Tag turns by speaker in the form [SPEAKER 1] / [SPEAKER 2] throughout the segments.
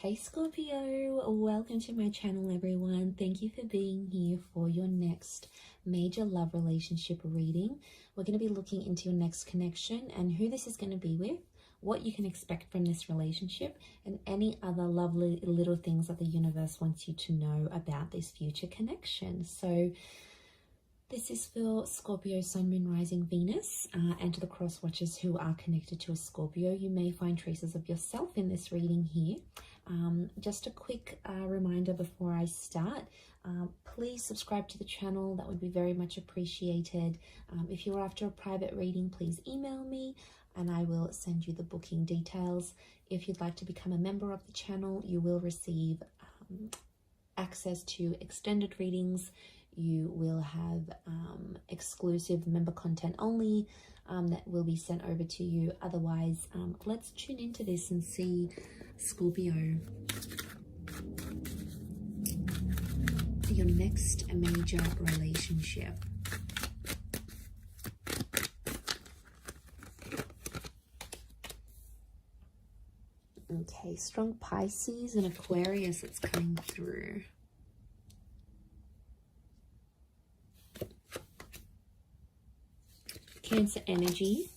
[SPEAKER 1] Hey Scorpio, welcome to my channel everyone. Thank you for being here for your next major love relationship reading. We're going to be looking into your next connection and who this is going to be with, what you can expect from this relationship, and any other lovely little things that the universe wants you to know about this future connection. So this is for Scorpio, Sun, Moon, Rising, Venus, and to the cross watchers who are connected to a Scorpio. You may find traces of yourself in this reading here. Just a quick reminder before I start, please subscribe to the channel. That would be very much appreciated. If you're after a private reading, please email me and I will send you the booking details. If you'd like to become a member of the channel, you will receive access to extended readings. You will have exclusive member content only that will be sent over to you. Otherwise, let's tune into this and see Scorpio, your next major relationship. Okay, strong Pisces and Aquarius that's coming through. Cancer energy.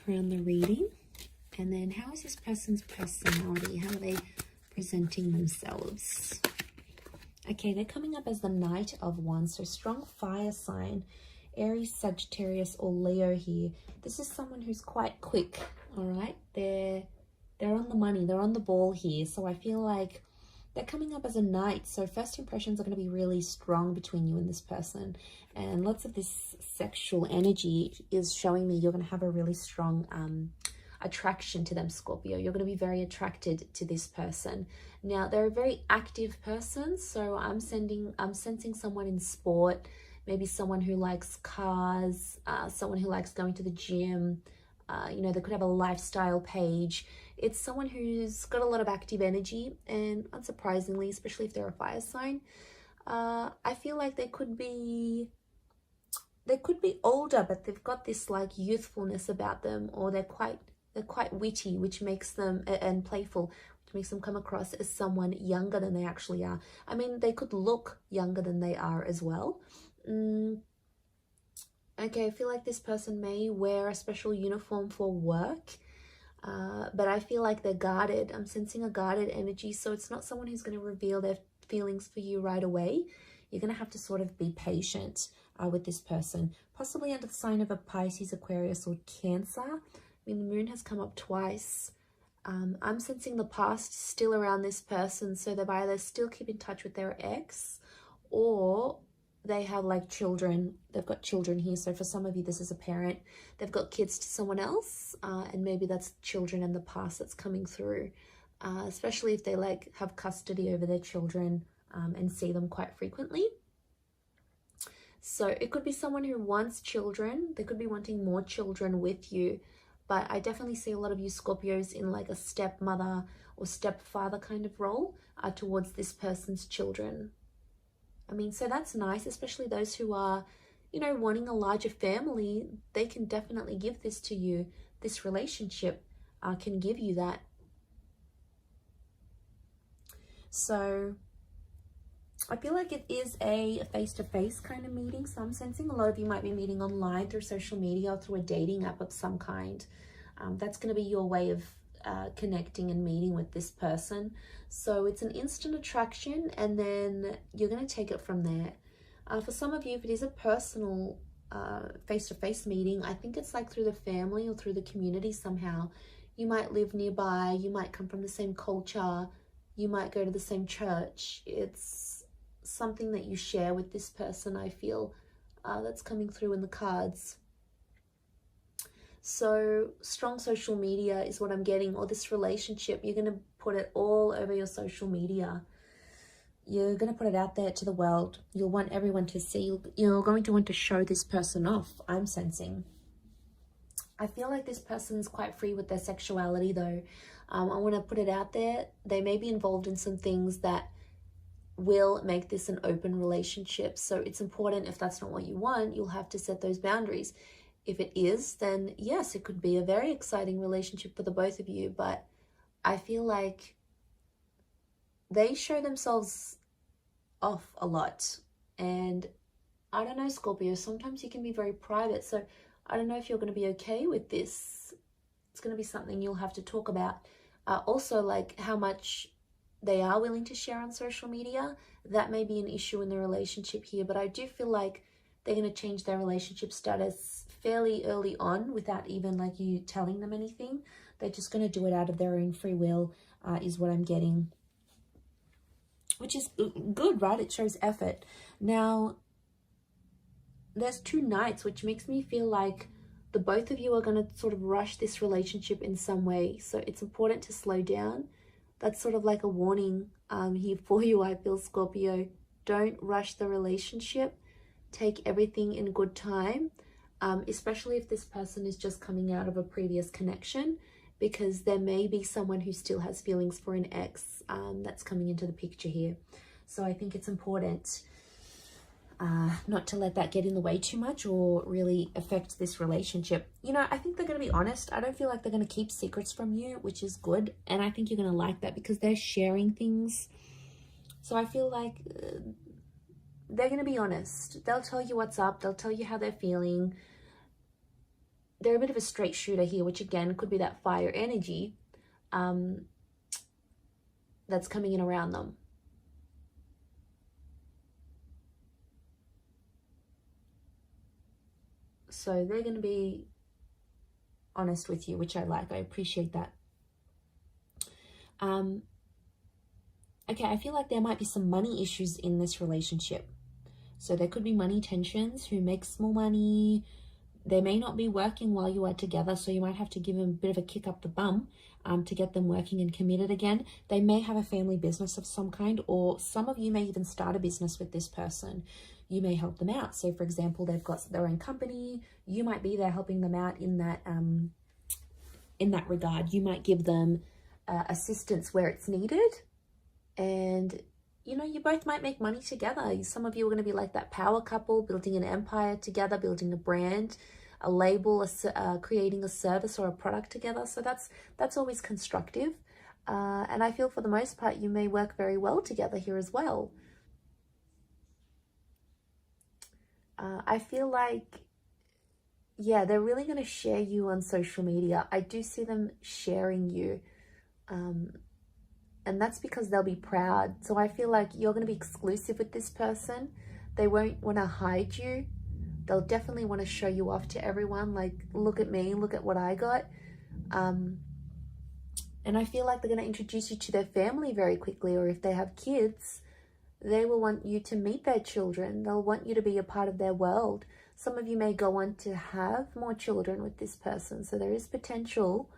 [SPEAKER 1] Around the reading. And then how is this person's personality? How are they presenting themselves? Okay, they're coming up as the Knight of Wands. So strong fire sign. Aries, Sagittarius, or Leo here. This is someone who's quite quick, all right? They're on the money. They're on the ball here. So I feel like they're coming up as a knight. So first impressions are going to be really strong between you and this person. And lots of this sexual energy is showing me you're going to have a really strong attraction to them, Scorpio. You're going to be very attracted to this person. Now, they're a very active person. So I'm sensing someone in sport, maybe someone who likes cars, someone who likes going to the gym. You know, they could have a lifestyle page. It's someone who's got a lot of active energy, and unsurprisingly, especially if they're a fire sign, I feel like they could be older, but they've got this like youthfulness about them, or they're quite witty, which makes them, and playful, which makes them come across as someone younger than they actually are. I mean, they could look younger than they are as well. Okay, I feel like this person may wear a special uniform for work, but I feel like they're guarded. I'm sensing a guarded energy, so it's not someone who's going to reveal their feelings for you right away. You're going to have to sort of be patient with this person, possibly under the sign of a Pisces, Aquarius, or Cancer. I mean, the moon has come up twice. I'm sensing the past still around this person, so they've either still keep in touch with their ex, or they have like children. They've got children here. So for some of you, this is a parent. They've got kids to someone else, and maybe that's children in the past that's coming through, especially if they like have custody over their children and see them quite frequently. So it could be someone who wants children. They could be wanting more children with you, but I definitely see a lot of you Scorpios in like a stepmother or stepfather kind of role towards this person's children. I mean, so that's nice, especially those who are, you know, wanting a larger family. They can definitely give this to you. This relationship can give you that. So I feel like it is a face-to-face kind of meeting. So I'm sensing a lot of you might be meeting online through social media or through a dating app of some kind. That's going to be your way of connecting and meeting with this person. So it's an instant attraction, and then you're going to take it from there. For some of you, if it is a personal face-to-face meeting, I think it's like through the family or through the community somehow. You might live nearby, you might come from the same culture, you might go to the same church. It's something that you share with this person, I feel, that's coming through in the cards. So strong social media is what I'm getting, or this relationship, you're going to put it all over your social media. You're going to put it out there to the world. You'll want everyone to see. You're going to want to show this person off, I'm sensing. I feel like this person's quite free with their sexuality though. I want to put it out there. They may be involved in some things that will make this an open relationship. So it's important, if that's not what you want, you'll have to set those boundaries. If it is, then yes, it could be a very exciting relationship for the both of you. But I feel like they show themselves off a lot. And I don't know, Scorpio, sometimes you can be very private. So I don't know if you're going to be okay with this. It's going to be something you'll have to talk about. Also, like how much they are willing to share on social media, that may be an issue in the relationship here. But I do feel like they're going to change their relationship status fairly early on without even like you telling them anything. They're just going to do it out of their own free will, is what I'm getting. Which is good, right? It shows effort. Now, there's 2 knights, which makes me feel like the both of you are going to sort of rush this relationship in some way. So it's important to slow down. That's sort of like a warning here for you, I feel, Scorpio. Don't rush the relationship. Take everything in good time, especially if this person is just coming out of a previous connection, because there may be someone who still has feelings for an ex that's coming into the picture here. So I think it's important not to let that get in the way too much or really affect this relationship. You know, I think they're going to be honest. I don't feel like they're going to keep secrets from you, which is good. And I think you're going to like that because they're sharing things. So I feel like they're going to be honest. They'll tell you what's up. They'll tell you how they're feeling. They're a bit of a straight shooter here, which again could be that fire energy that's coming in around them. So they're going to be honest with you, which I like. I appreciate that. Okay, I feel like there might be some money issues in this relationship. So there could be money tensions. Who makes more money? They may not be working while you are together, so you might have to give them a bit of a kick up the bum to get them working and committed again. They may have a family business of some kind, or some of you may even start a business with this person. You may help them out. So, for example, they've got their own company. You might be there helping them out in that regard. You might give them assistance where it's needed, and you know, you both might make money together. Some of you are going to be like that power couple, building an empire together, building a brand, a label, creating a service or a product together. So that's always constructive. And I feel for the most part, you may work very well together here as well. I feel like, yeah, they're really going to share you on social media. I do see them sharing you. And that's because they'll be proud. So I feel like you're going to be exclusive with this person. They won't want to hide you. They'll definitely want to show you off to everyone. Like, look at me, look at what I got. And I feel like they're going to introduce you to their family very quickly. Or if they have kids, they will want you to meet their children. They'll want you to be a part of their world. Some of you may go on to have more children with this person. So there is potential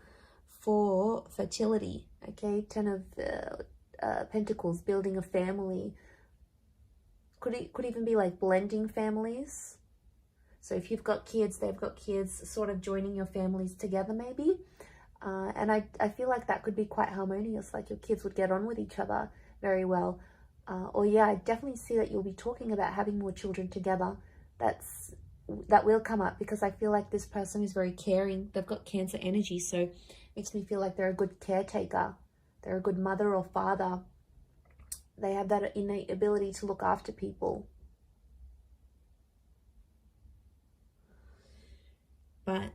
[SPEAKER 1] for fertility. Okay, 10 of Pentacles, building a family. Could even be like blending families. So if you've got kids, they've got kids, sort of joining your families together maybe. And I feel like that could be quite harmonious, like your kids would get on with each other very well. Or yeah, I definitely see that you'll be talking about having more children together. That will come up because I feel like this person is very caring. They've got Cancer energy, so it makes me feel like they're a good caretaker. They're a good mother or father. They have that innate ability to look after people. But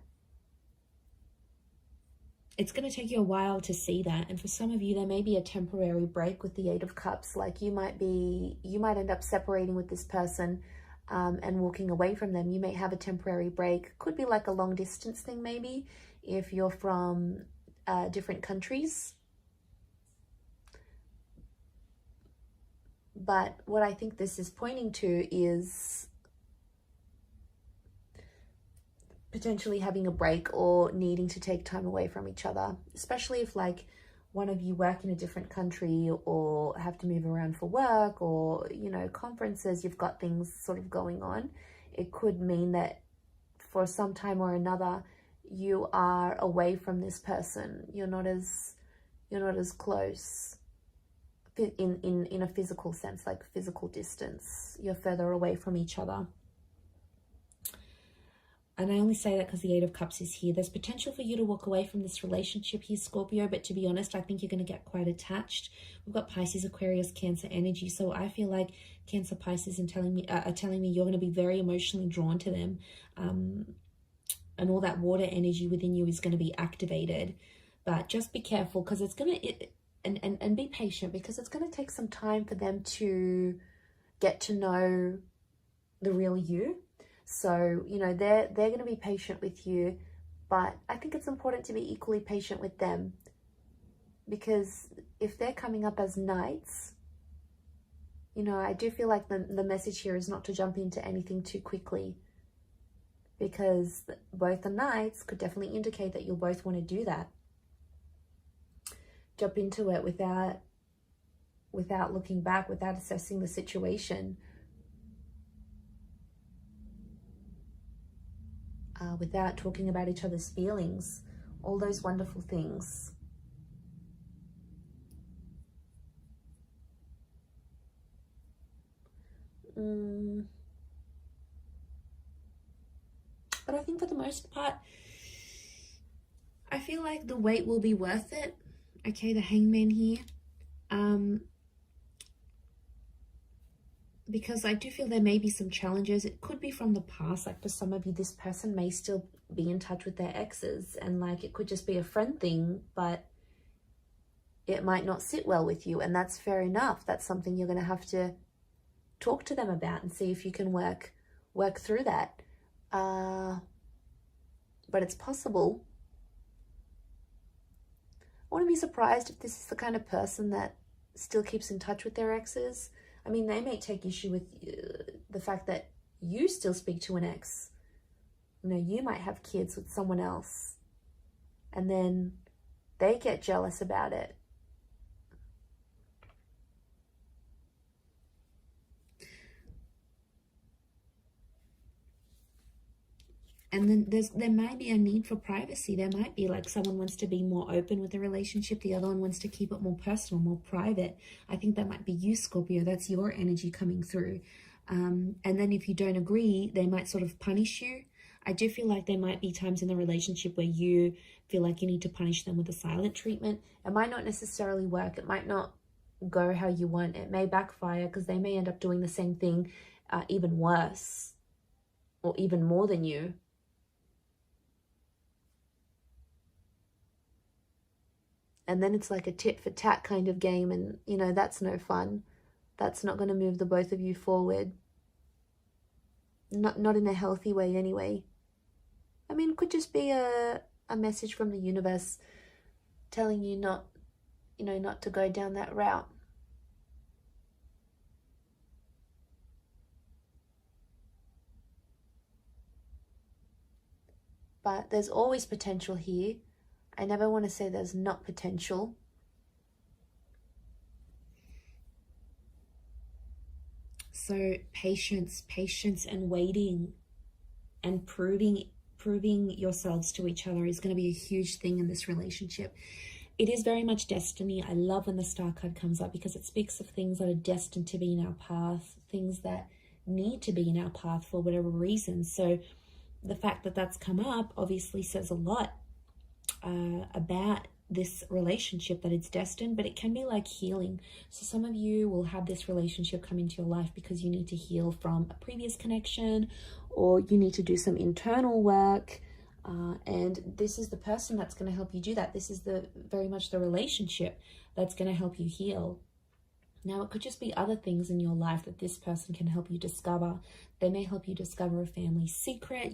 [SPEAKER 1] it's going to take you a while to see that. And for some of you, there may be a temporary break with the 8 of Cups. Like you might end up separating with this person and walking away from them. You may have a temporary break. Could be like a long distance thing maybe if you're from different countries. But what I think this is pointing to is potentially having a break or needing to take time away from each other, especially if like one of you work in a different country or have to move around for work or, you know, conferences, you've got things sort of going on. It could mean that for some time or another, you are away from this person. You're not as close. in a physical sense, like physical distance. You're further away from each other. And I only say that because the Eight of Cups is here. There's potential for you to walk away from this relationship here, Scorpio, but to be honest, I think you're going to get quite attached. We've got Pisces, Aquarius, Cancer energy. So I feel like Cancer, Pisces are telling me you're going to be very emotionally drawn to them. And all that water energy within you is going to be activated. But just be careful, because it's going to... And be patient, because it's going to take some time for them to get to know the real you. So, you know, they're going to be patient with you, but I think it's important to be equally patient with them, because if they're coming up as knights, you know, I do feel like the message here is not to jump into anything too quickly, because both the knights could definitely indicate that you'll both want to do that. Jump into it without looking back, without assessing the situation. Without talking about each other's feelings, all those wonderful things. But I think for the most part, I feel like the wait will be worth it. Okay, the Hangman here. Because I do feel there may be some challenges. It could be from the past. Like for some of you, this person may still be in touch with their exes, and like it could just be a friend thing, but it might not sit well with you, and that's fair enough. That's something you're going to have to talk to them about and see if you can work through that. But it's possible. I wouldn't be surprised if this is the kind of person that still keeps in touch with their exes. I mean, they may take issue with the fact that you still speak to an ex. You know, you might have kids with someone else, and then they get jealous about it. And then there might be a need for privacy. There might be like someone wants to be more open with the relationship. The other one wants to keep it more personal, more private. I think that might be you, Scorpio. That's your energy coming through. And then if you don't agree, they might sort of punish you. I do feel like there might be times in the relationship where you feel like you need to punish them with a silent treatment. It might not necessarily work. It might not go how you want. It may backfire, because they may end up doing the same thing, even worse, or even more than you. And then it's like a tit for tat kind of game, and you know, that's no fun. That's not going to move the both of you forward. Not in a healthy way anyway. I mean, it could just be a message from the universe telling you not to go down that route. But there's always potential here. I never want to say there's not potential. So patience and waiting and proving yourselves to each other is going to be a huge thing in this relationship. It is very much destiny. I love when the Star card comes up, because it speaks of things that are destined to be in our path, things that need to be in our path for whatever reason. So the fact that that's come up obviously says a lot about this relationship, that it's destined. But it can be like healing. So some of you will have this relationship come into your life because you need to heal from a previous connection, or you need to do some internal work, and this is the person that's going to help you do that. This is very much the relationship that's going to help you heal. Now, it could just be other things in your life that this person can help you discover. They may help you discover a family secret,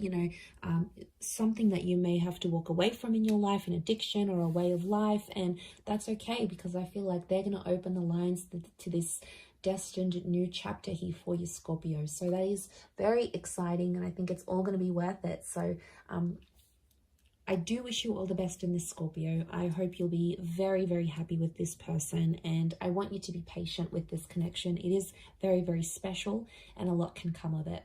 [SPEAKER 1] something that you may have to walk away from in your life, an addiction or a way of life. And that's okay, because I feel like they're going to open the lines to this destined new chapter here for you, Scorpio. So that is very exciting, and I think it's all going to be worth it. So I do wish you all the best in this, Scorpio. I hope you'll be very, very happy with this person, and I want you to be patient with this connection. It is very, very special, and a lot can come of it.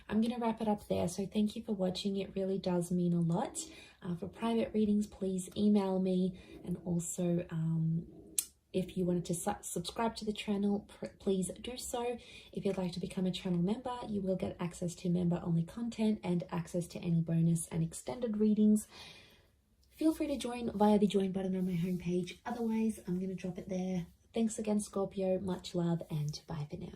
[SPEAKER 1] I'm going to wrap it up there. So thank you for watching. It really does mean a lot. For private readings, please email me, and also If you wanted to subscribe to the channel, please do so. If you'd like to become a channel member, you will get access to member-only content and access to any bonus and extended readings. Feel free to join via the join button on my homepage. Otherwise, I'm going to drop it there. Thanks again, Scorpio. Much love and bye for now.